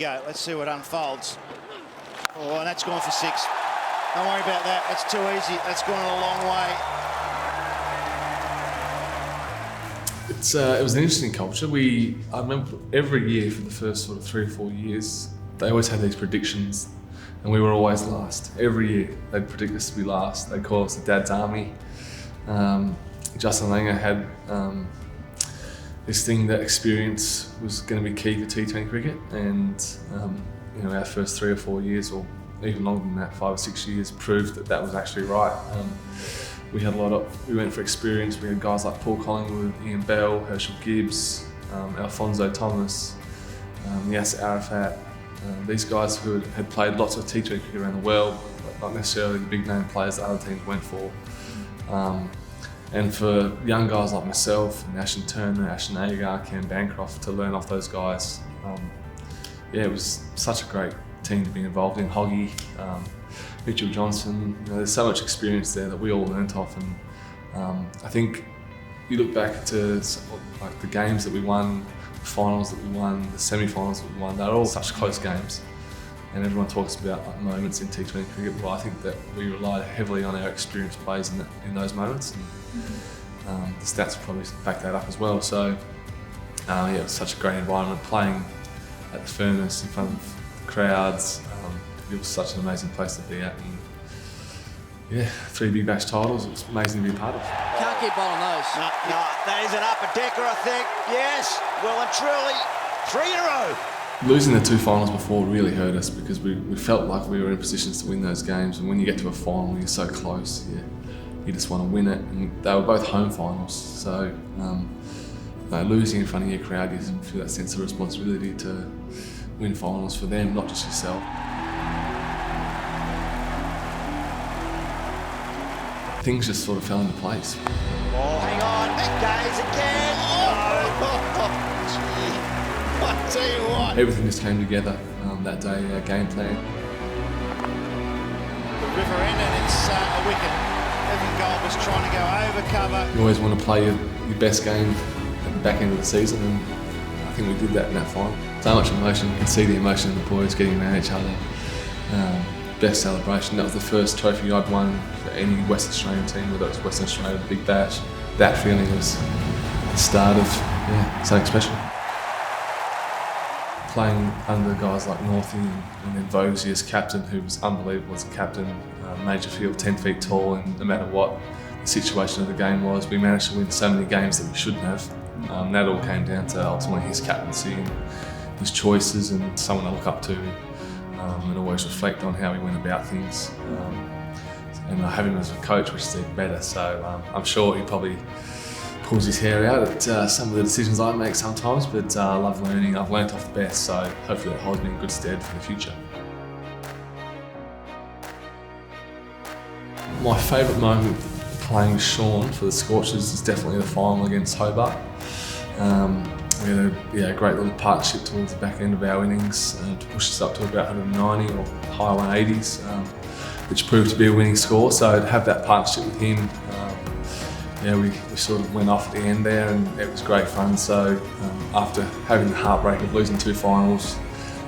go. Let's see what unfolds. Oh, and that's gone for 6. Don't worry about that. That's too easy. That's gone a long way. It was an interesting culture. I remember every year for the first sort of 3 or 4 years, they always had these predictions, and we were always last. Every year they'd predict us to be last. They'd call us the Dad's Army. Justin Langer had this thing that experience was going to be key for T20 cricket, and our first 3 or 4 years, or even longer than that, 5 or 6 years, proved that was actually right. We went for experience. We had guys like Paul Collingwood, Ian Bell, Herschel Gibbs, Alfonso Thomas, Yasser Arafat. These guys who had played lots of T20 cricket around the world, but not necessarily the big name players that other teams went for. And for young guys like myself, and Ashton Turner, Ashton Agar, Cam Bancroft, to learn off those guys, it was such a great team to be involved in. Hoggy, Mitchell Johnson, there's so much experience there that we all learnt off, and I think you look back to like the games that we won, the finals that we won, the semi-finals that we won, they're all such close games, and everyone talks about like moments in T20 cricket. Well, I think that we relied heavily on our experienced players in those moments, and the stats probably back that up as well. So it was such a great environment, playing at the Furnace in front of crowds. It was such an amazing place to be at, and 3 Big Bash titles, it was amazing to be a part of. Can't keep bowling those. No, that is an upper decker, I think. Yes, well and truly, 3 in a row. Losing the 2 finals before really hurt us, because we felt like we were in positions to win those games, and when you get to a final, you're so close. You just want to win it, and they were both home finals, so losing in front of your crowd, you feel that sense of responsibility to win finals for them, not just yourself. Things just sort of fell into place. Oh, hang on, Gaze again. Oh, gee. I tell you what. Everything just came together that day, our game plan. The river end, and it's a wicket. Evan Gold was trying to go over cover. You always want to play your best game at the back end of the season, and I think we did that in that final. So much emotion, you can see the emotion in the boys getting around each other. Best celebration. That was the first trophy I'd won for any West Australian team, whether it was Western Australia or the Big Bash. That feeling was the start of something special. Playing under guys like Northey and then Vosey as captain, who was unbelievable as a captain, major field, 10 feet tall, and no matter what the situation of the game was, we managed to win so many games that we shouldn't have. That all came down to ultimately his captaincy and his choices, and someone to look up to, and always reflect on how he went about things. And I have him as a coach, which is even better. So I'm sure he probably pulls his hair out at some of the decisions I make sometimes, but I love learning. I've learnt off the best, so hopefully that holds me in good stead for the future. My favourite moment playing with Sean for the Scorchers is definitely the final against Hobart. We had a great little partnership towards the back end of our innings to push us up to about 190 or high 180s, which proved to be a winning score. So to have that partnership with him, we sort of went off at the end there, and it was great fun. So after having the heartbreak of losing 2 finals,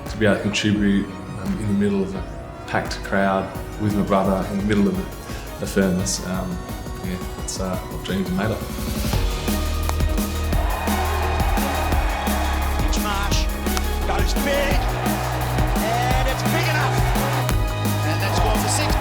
to be able to contribute in the middle of a packed crowd with my brother in the middle of the Furnace, it's what dreams are made of. Mitch Marsh goes big, and it's big enough, and that's gone for 6.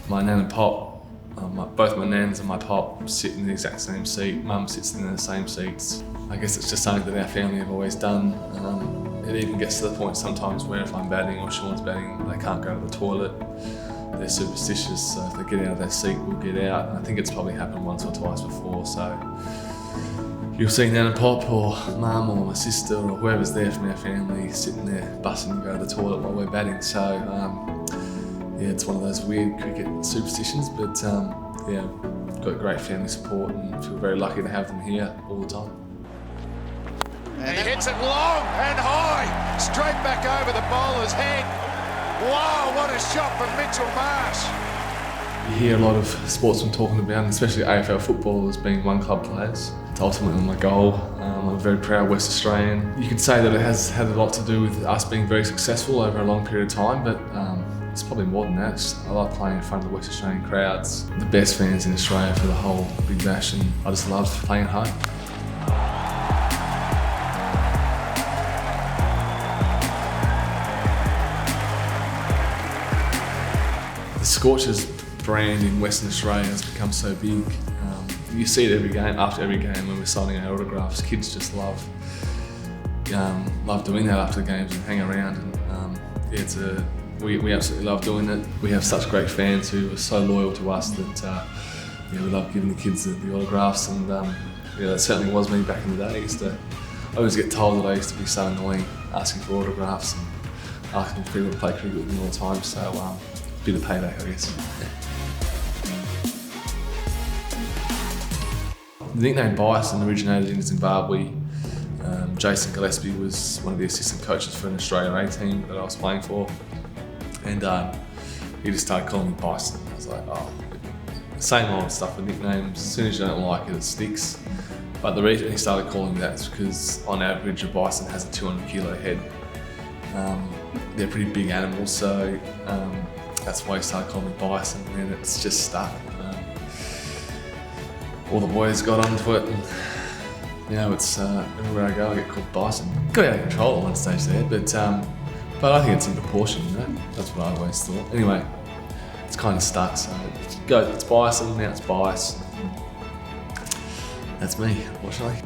My nan and pop, both my nans and my pop sit in the exact same seat. Mum sits in the same seats. I guess it's just something that our family have always done. It even gets to the point sometimes where if I'm batting or Sean's batting, they can't go to the toilet. They're superstitious, so if they get out of their seat, we'll get out. And I think it's probably happened once or twice before. So you'll see nan and pop or mum or my sister or whoever's there from our family sitting there bussing to go to the toilet while we're batting. So it's one of those weird cricket superstitions, but got great family support and feel very lucky to have them here all the time. And he hits it long and high, straight back over the bowler's head. Wow, what a shot from Mitchell Marsh. You hear a lot of sportsmen talking about, especially AFL footballers, being one club players. It's ultimately my goal. I'm a very proud West Australian. You could say that it has had a lot to do with us being very successful over a long period of time, but it's probably more than that. I like playing in front of the West Australian crowds, the best fans in Australia for the whole Big Bash, and I just love playing at home. The Scorchers brand in Western Australia has become so big. You see it every game, after every game when we're signing our autographs. Kids just love doing that after the games and hang around. And we absolutely love doing it. We have such great fans who are so loyal to us that we love giving the kids the autographs. And that certainly was me back in the day. I always get told that I used to be so annoying, asking for autographs and asking people to play cricket with me all the time. So a bit of payback, I guess. The nickname Bison originated in Zimbabwe. Jason Gillespie was one of the assistant coaches for an Australia A team that I was playing for, and he just started calling me Bison. I was like, oh, the same old stuff with nicknames. As soon as you don't like it, it sticks. But the reason he started calling me that is because on average a bison has a 200 kilo head. They're pretty big animals, so that's why he started calling me Bison, and it's just stuck. All the boys got onto it, and it's everywhere I go I get called Bison. Got out of control at one stage there, but I think it's in proportion, That's what I always thought. Anyway, it's kind of stuck, so it's Bison, now it's Bice. That's me, unfortunately.